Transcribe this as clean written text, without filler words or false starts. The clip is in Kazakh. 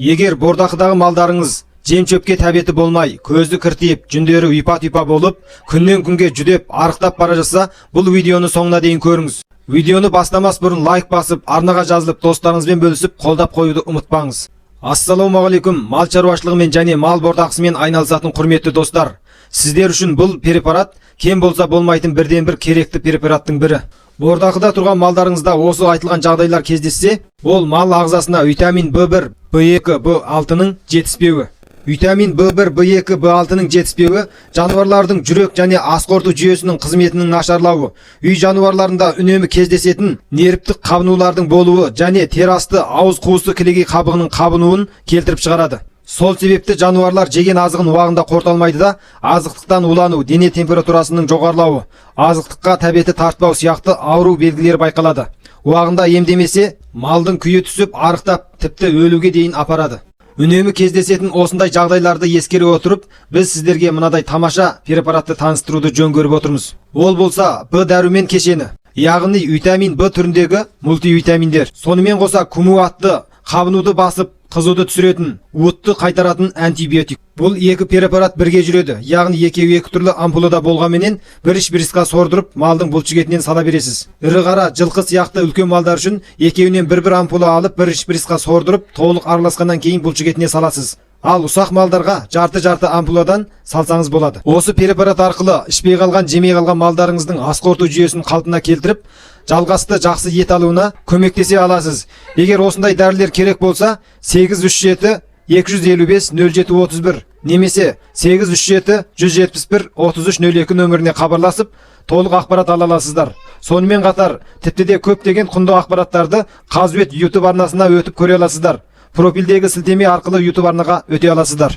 Егер бордақыдағы малдарыңыз жем-шөпке тәбеті болмай, көзді кіртиіп, жүндері ұйпа-түйпа болып, күннен күнге жүдеп, арықтап бара жатса, бұл видеоны соңына дейін көріңіз. Видеоны бастамас бұрын лайк басып, арнаға жазылып, достарыңызбен бөлісіп, қолдап қоюды ұмытпаңыз. Ассалаумағалейкум, мал шаруашылығымен және мал бордақысымен айналысатын құрметті достар. Сіздер үшін бұл препарат кем болса болмайтын бірден бір керекті препараттың бірі. Бордақыда тұрған малдарыңызда осы айтылған жағдайлар кездессе, ол мал ағзасына витамин В1, В2, В6-ның жетіспеуі. Витамин В1, В2, В6-ның жетіспеуі жануарлардың жүрек және ас қорыту жүйесінің қызметінің нашарлауы, үй жануарларында үнемі кездесетін нервтік қабынулардың болуы және терасты ауыз қуысы кілегей қабығының қабынуын келтіріп шығарады. Сол себепті жануарлар жеген азығын уағында қорыта да, азықтықтан улану, дене температурасының жоғарылауы, азықтыққа тәбеті тартпау сияқты ауру белгілері байқалады. Уағында емдемесе, малдың күйі түсіп, арықтап, тіпті өлуге дейін апарады. Үнемі кездесетін осындай жағдайларды ескере отырып, біз сіздерге мынадай тамаша препаратты таныстыруды жөн көріп отырмыз. Ол болса Б дәрумен кешені, яғни витамин В түріндегі мультивитаминдер. Сонымен қоса кумуатты, қабынуды басып, қызуды түсіретін, уытты қайтаратын антибиотик. Бұл екі препарат бірге жүреді, яғни екеуі екі түрлі ампулада болғанменен бір-бірісқа сордырып, малдың бұлшықетінен сала бересіз. Ірі қара, жылқы сияқты үлкен малдар үшін екеуінен бір-бір ампула алып, бір-бірісқа сордырып, толық араласқаннан кейін бұлшықетіне саласыз. Ал ұсақ малдарға жарты-жарты ампуладан салсаңыз болады. Осы препарат арқылы ішпей қалған, жемей қалған малдарыңыздың ас қорыту жүйесін қалпына келтіріп, жалғасты жақсы ет алуына көмектесе аласыз. Егер осындай дәрілер керек болса, 837 255 0731 немесе 837 171 3302 нөміріне хабарласып, толық ақпарат ала аласыздар. Сонымен қатар, тіпті де көптеген құнды ақпараттарды Қазбет YouTube арнасына өтіп көре аласыздар. Профилдегі сілтеме арқылы YouTube арнаға өте аласыздар.